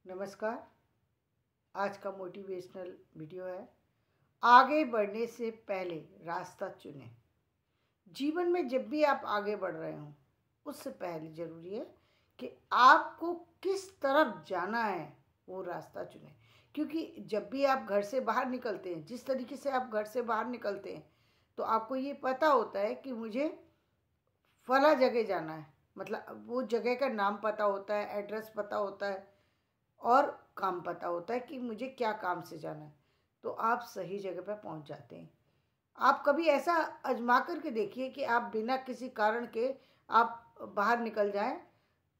नमस्कार। आज का मोटिवेशनल वीडियो है, आगे बढ़ने से पहले रास्ता चुनें। जीवन में जब भी आप आगे बढ़ रहे हो उससे पहले ज़रूरी है कि आपको किस तरफ जाना है वो रास्ता चुनें। क्योंकि जब भी आप घर से बाहर निकलते हैं, जिस तरीके से आप घर से बाहर निकलते हैं, तो आपको ये पता होता है कि मुझे फला जगह जाना है। मतलब वो जगह का नाम पता होता है, एड्रेस पता होता है और काम पता होता है कि मुझे क्या काम से जाना है, तो आप सही जगह पर पहुंच जाते हैं। आप कभी ऐसा आजमा करके देखिए कि आप बिना किसी कारण के आप बाहर निकल जाएं,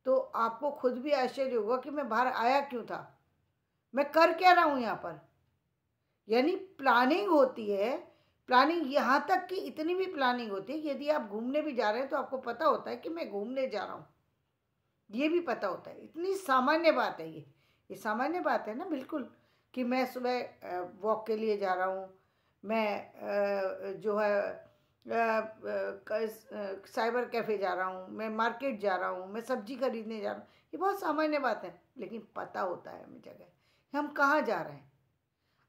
तो आपको खुद भी आश्चर्य होगा कि मैं बाहर आया क्यों था, मैं कर क्या रहा हूँ यहाँ पर। यानी प्लानिंग होती है। प्लानिंग यहाँ तक कि इतनी भी प्लानिंग होती है कि यदि आप घूमने भी जा रहे हैं तो आपको पता होता है कि मैं घूमने जा रहा हूँ, ये भी पता होता है। इतनी सामान्य बात है ये सामान्य बात है ना, बिल्कुल, कि मैं सुबह वॉक के लिए जा रहा हूँ, मैं जो है साइबर कैफ़े जा रहा हूँ, मैं मार्केट जा रहा हूँ, मैं सब्जी खरीदने जा रहा हूँ। ये बहुत सामान्य बात है, लेकिन पता होता है हमें जगह हम कहाँ जा रहे हैं।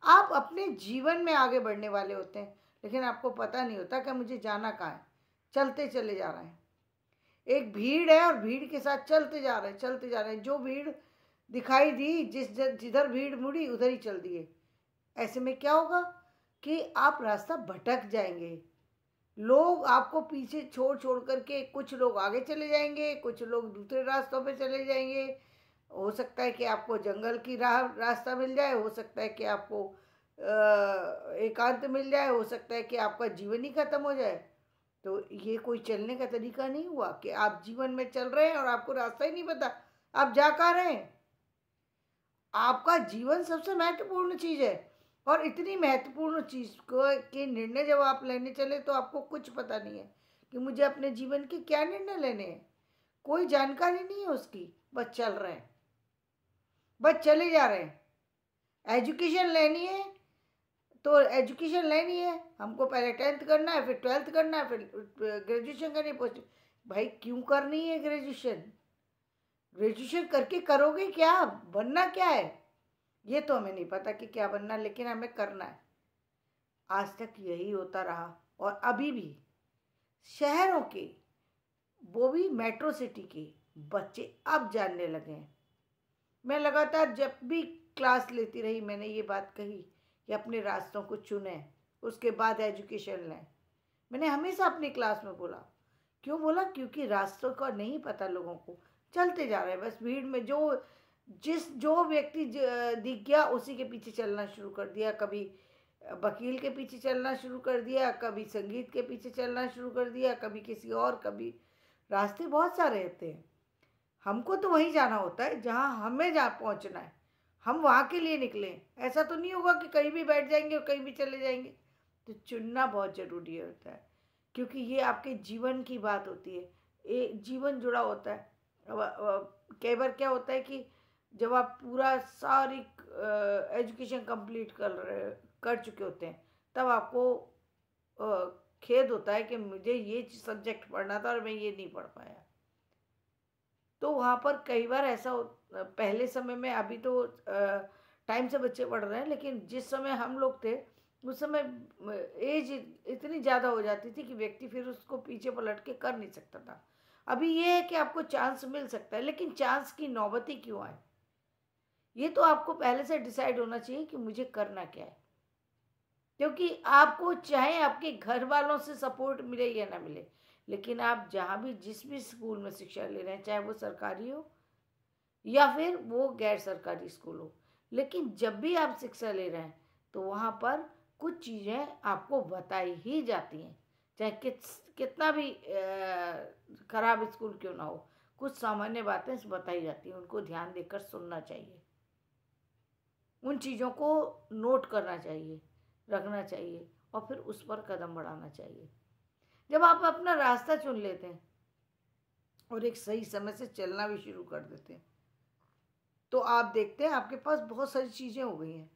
आप अपने जीवन में आगे बढ़ने वाले होते हैं, लेकिन आपको पता नहीं होता कि मुझे जाना कहाँ है। चलते चले जा रहे हैं, एक भीड़ है और भीड़ के साथ चलते जा रहे हैं। जो भीड़ दिखाई दी, जिधर भीड़ मुड़ी उधर ही चल दिए। ऐसे में क्या होगा कि आप रास्ता भटक जाएंगे। लोग आपको पीछे छोड़ छोड़ करके, कुछ लोग आगे चले जाएंगे, कुछ लोग दूसरे रास्तों पे चले जाएंगे। हो सकता है कि आपको जंगल की रास्ता मिल जाए, हो सकता है कि आपको एकांत मिल जाए, हो सकता है कि आपका जीवन ही खत्म हो जाए। तो ये कोई चलने का तरीका नहीं हुआ कि आप जीवन में चल रहे हैं और आपको रास्ता ही नहीं पता आप जा कहाँ रहे हैं। आपका जीवन सबसे महत्वपूर्ण चीज़ है, और इतनी महत्वपूर्ण चीज़ को के निर्णय जब आप लेने चले तो आपको कुछ पता नहीं है कि मुझे अपने जीवन के क्या निर्णय लेने हैं। कोई जानकारी नहीं है उसकी, बस चल रहे हैं, बस चले जा रहे हैं। एजुकेशन लेनी है तो एजुकेशन लेनी है, हमको पहले 10th करना है, फिर 12th करना है, फिर ग्रेजुएशन करनी है, पोस्ट। भाई क्यों करनी है ग्रेजुएशन? ग्रेजुएशन करके करोगे क्या, बनना क्या है, ये तो हमें नहीं पता कि क्या बनना, लेकिन हमें करना है। आज तक यही होता रहा, और अभी भी शहरों के, वो भी मेट्रो सिटी के बच्चे अब जानने लगे हैं। मैं लगातार जब भी क्लास लेती रही, मैंने ये बात कही कि अपने रास्तों को चुनें, उसके बाद एजुकेशन लें। मैंने हमेशा अपनी क्लास में बोला। क्यों बोला? क्योंकि रास्तों का नहीं पता लोगों को, चलते जा रहे हैं बस भीड़ में। जो व्यक्ति दिख गया उसी के पीछे चलना शुरू कर दिया। कभी वकील के पीछे चलना शुरू कर दिया, कभी संगीत के पीछे चलना शुरू कर दिया, कभी किसी और, कभी रास्ते बहुत सारे रहते हैं। हमको तो वहीं जाना होता है जहाँ हमें जहाँ पहुँचना है, हम वहाँ के लिए निकलें। ऐसा तो नहीं होगा कि कहीं भी बैठ जाएंगे और कहीं भी चले जाएंगे। तो चुनना बहुत ज़रूरी होता है, क्योंकि ये आपके जीवन की बात होती है। ये जीवन जुड़ा होता है। कई बार क्या होता है कि जब आप पूरा सारी एजुकेशन कंप्लीट कर चुके होते हैं, तब आपको खेद होता है कि मुझे ये सब्जेक्ट पढ़ना था और मैं ये नहीं पढ़ पाया। तो वहाँ पर कई बार ऐसा पहले समय में, अभी तो टाइम से बच्चे पढ़ रहे हैं, लेकिन जिस समय हम लोग थे उस समय एज इतनी ज़्यादा हो जाती थी कि व्यक्ति फिर उसको पीछे पलट के कर नहीं सकता था। अभी ये है कि आपको चांस मिल सकता है, लेकिन चांस की नौबत ही क्यों आए, ये तो आपको पहले से डिसाइड होना चाहिए कि मुझे करना क्या है। क्योंकि आपको चाहे आपके घर वालों से सपोर्ट मिले या ना मिले, लेकिन आप जहाँ भी, जिस भी स्कूल में शिक्षा ले रहे हैं, चाहे वो सरकारी हो या फिर वो गैर सरकारी स्कूल हो, लेकिन जब भी आप शिक्षा ले रहे हैं तो वहाँ पर कुछ चीज़ें आपको बताई ही जाती हैं, चाहे कितना भी खराब स्कूल क्यों ना हो। कुछ सामान्य बातें बताई जाती हैं, उनको ध्यान देकर सुनना चाहिए, उन चीज़ों को नोट करना चाहिए, रखना चाहिए, और फिर उस पर कदम बढ़ाना चाहिए। जब आप अपना रास्ता चुन लेते हैं और एक सही समय से चलना भी शुरू कर देते हैं, तो आप देखते हैं आपके पास बहुत सारी चीज़ें हो गई हैं।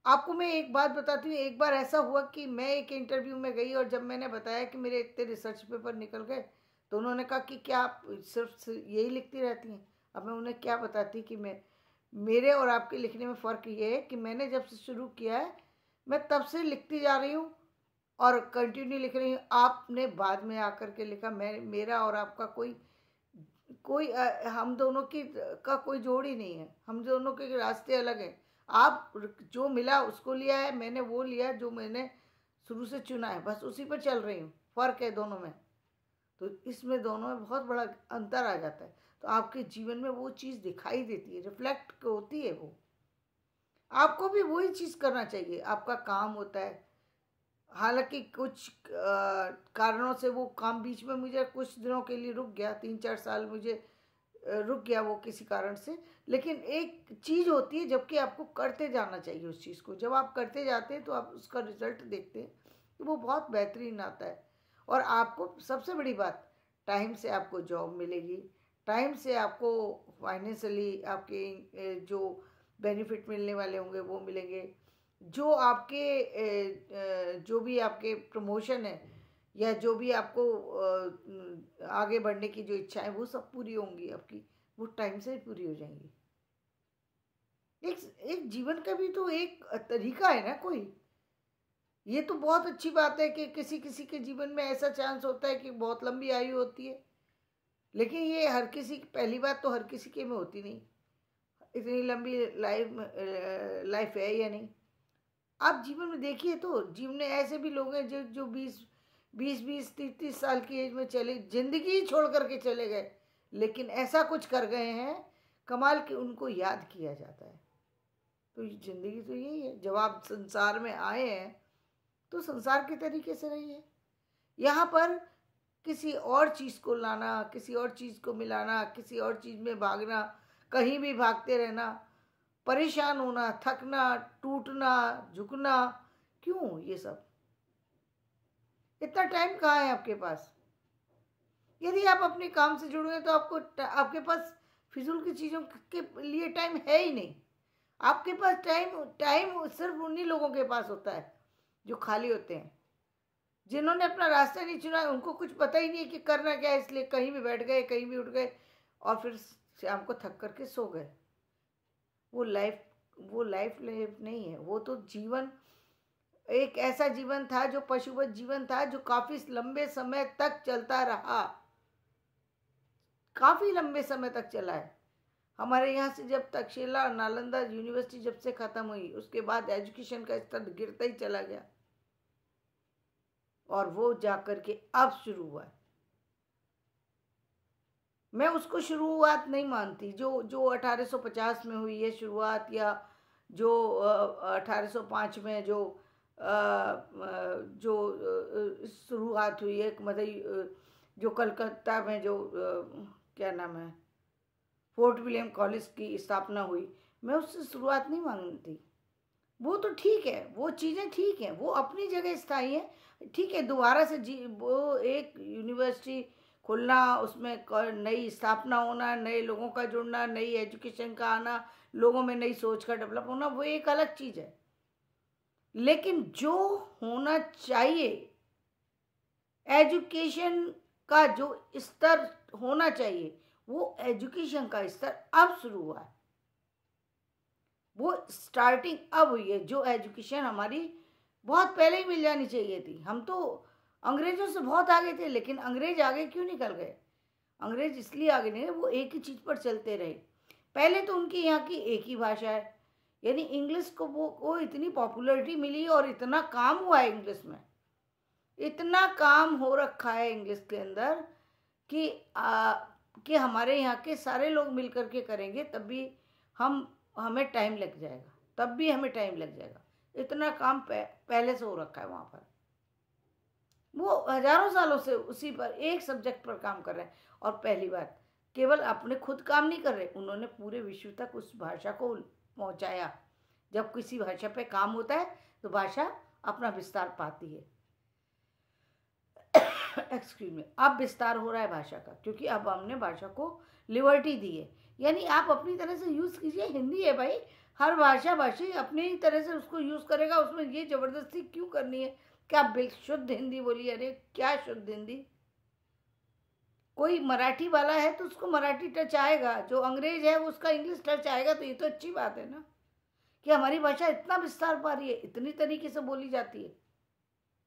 आपको मैं एक बात बताती हूँ। एक बार ऐसा हुआ कि मैं एक इंटरव्यू में गई, और जब मैंने बताया कि मेरे इतने रिसर्च पेपर निकल गए, तो उन्होंने कहा कि क्या आप सिर्फ यही लिखती रहती हैं, अब मैं उन्हें क्या बताती कि मेरे और आपके लिखने में फ़र्क ये है कि मैंने जब से शुरू किया है मैं तब से लिखती जा रही हूँ और कंटिन्यू लिख रही हूँ। आपने बाद में आकर के लिखा। मेरा और आपका कोई कोई हम दोनों की का कोई जोड़ ही नहीं है। हम दोनों के रास्ते अलग हैं। आप जो मिला उसको लिया है, मैंने वो लिया जो मैंने शुरू से चुना है, बस उसी पर चल रही हूँ। फ़र्क है दोनों में। तो इसमें दोनों में बहुत बड़ा अंतर आ जाता है। तो आपके जीवन में वो चीज़ दिखाई देती है, रिफ्लेक्ट होती है। वो आपको भी वही चीज़ करना चाहिए। आपका काम होता है, हालांकि कुछ कारणों से वो काम बीच में मुझे कुछ दिनों के लिए रुक गया, 3-4 साल मुझे रुक गया वो किसी कारण से। लेकिन एक चीज़ होती है जबकि आपको करते जाना चाहिए उस चीज़ को। जब आप करते जाते हैं तो आप उसका रिजल्ट देखते हैं तो वो बहुत बेहतरीन आता है। और आपको सबसे बड़ी बात, टाइम से आपको जॉब मिलेगी, टाइम से आपको फाइनेंशियली आपके जो बेनिफिट मिलने वाले होंगे वो मिलेंगे। जो आपके जो भी आपके प्रमोशन है या जो भी आपको आगे बढ़ने की जो इच्छा है वो सब पूरी होंगी आपकी, वो टाइम से ही पूरी हो जाएंगी। एक जीवन का भी तो एक तरीका है ना कोई। ये तो बहुत अच्छी बात है कि किसी किसी के जीवन में ऐसा चांस होता है कि बहुत लंबी आयु होती है, लेकिन ये हर किसी की, पहली बात तो हर किसी के में होती नहीं, इतनी लंबी लाइफ है या नहीं। आप जीवन में देखिए तो जीवन में ऐसे भी लोग हैं जो 20-30 साल की एज में चले, जिंदगी ही छोड़ करके चले गए, लेकिन ऐसा कुछ कर गए हैं कमाल कि उनको याद किया जाता है। तो जिंदगी तो यही है। जब आप संसार में आए हैं तो संसार के तरीके से रहिए। यहाँ पर किसी और चीज़ को लाना, किसी और चीज़ को मिलाना, किसी और चीज़ में भागना, कहीं भी भागते रहना, परेशान होना, थकना, टूटना, झुकना, क्यों ये सब? इतना टाइम कहाँ है आपके पास? यदि आप अपने काम से जुड़े हैं तो आपके पास फिजूल की चीज़ों के लिए टाइम है ही नहीं। आपके पास टाइम सिर्फ उन्हीं लोगों के पास होता है जो खाली होते हैं, जिन्होंने अपना रास्ता नहीं चुना है। उनको कुछ पता ही नहीं है कि करना क्या है, इसलिए कहीं भी बैठ गए, कहीं भी उठ गए और फिर शाम को थक करके सो गए। वो लाइफ नहीं है। वो तो जीवन एक ऐसा जीवन था जो पशुवत जीवन था, जो काफ़ी लंबे समय तक चलता रहा, काफ़ी लंबे समय तक चला है। हमारे यहाँ से जब तक्षशिला और नालंदा यूनिवर्सिटी जब से ख़त्म हुई, उसके बाद एजुकेशन का स्तर गिरता ही चला गया और वो जाकर के अब शुरू हुआ है। मैं उसको शुरुआत नहीं मानती जो 1850 में हुई है शुरुआत, या जो 1805 में जो शुरुआत हुई है, मतलब जो कलकत्ता में जो क्या नाम है, फोर्ट विलियम कॉलेज की स्थापना हुई, मैं उससे शुरुआत नहीं मानती। वो तो ठीक है, वो चीज़ें ठीक हैं, वो अपनी जगह स्थायी है, ठीक है। दोबारा से वो एक यूनिवर्सिटी खुलना, उसमें नई स्थापना होना, नए लोगों का जुड़ना, नई एजुकेशन का आना, लोगों में नई सोच का डेवलप होना, वो एक अलग चीज़ है। लेकिन जो होना चाहिए, एजुकेशन का जो स्तर होना चाहिए, वो एजुकेशन का स्तर अब शुरू हुआ है। वो स्टार्टिंग अब हुई है। जो एजुकेशन हमारी बहुत पहले ही मिल जानी चाहिए थी। हम तो अंग्रेज़ों से बहुत आगे थे, लेकिन अंग्रेज आगे क्यों निकल गए? अंग्रेज इसलिए आगे नहीं, वो एक ही चीज़ पर चलते रहे। पहले तो उनकी यहाँ की एक ही भाषा है, यानी इंग्लिश को वो इतनी पॉपुलैरिटी मिली और इतना काम हुआ है इंग्लिश में, इतना काम हो रखा है इंग्लिश के अंदर कि हमारे यहाँ के सारे लोग मिल करके करेंगे तब भी हमें टाइम लग जाएगा, इतना काम पहले से हो रखा है वहाँ पर। वो हजारों सालों से उसी पर, एक सब्जेक्ट पर काम कर रहे हैं। और पहली बात, केवल अपने खुद काम नहीं कर रहे, उन्होंने पूरे विश्व तक उस भाषा को पहुँचाया। जब किसी भाषा पे काम होता है तो भाषा अपना विस्तार पाती है। एक्सक्यूज मी, अब विस्तार हो रहा है भाषा का, क्योंकि अब हमने भाषा को लिबर्टी दी है। यानी आप अपनी तरह से यूज़ कीजिए। हिंदी है भाई, हर भाषी अपनी तरह से उसको यूज़ करेगा, उसमें ये ज़बरदस्ती क्यों करनी है? क्या शुद्ध हिंदी बोलिए? अरे क्या शुद्ध हिंदी! कोई मराठी वाला है तो उसको मराठी टच आएगा, जो अंग्रेज है उसका इंग्लिश टच आएगा। तो ये तो अच्छी बात है ना कि हमारी भाषा इतना विस्तार पा रही है, इतनी तरीके से बोली जाती है।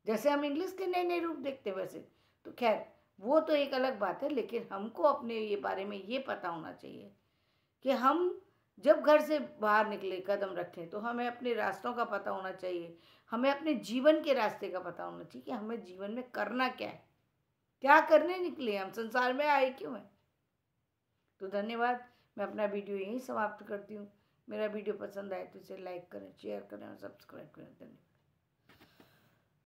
जैसे हम इंग्लिश के नए नए रूप देखते हैं वैसे। तो खैर वो तो एक अलग बात है, लेकिन हमको अपने ये बारे में ये पता होना चाहिए कि हम जब घर से बाहर निकले, कदम रखें, तो हमें अपने रास्तों का पता होना चाहिए, हमें अपने जीवन के रास्ते का पता होना चाहिए कि हमें जीवन में करना क्या है, क्या करने निकले, हम संसार में आए क्यों हैं। तो धन्यवाद, मैं अपना वीडियो यहीं समाप्त करती हूँ। मेरा वीडियो पसंद आए तो इसे लाइक करें, शेयर करें और सब्सक्राइब करें। धन्यवाद।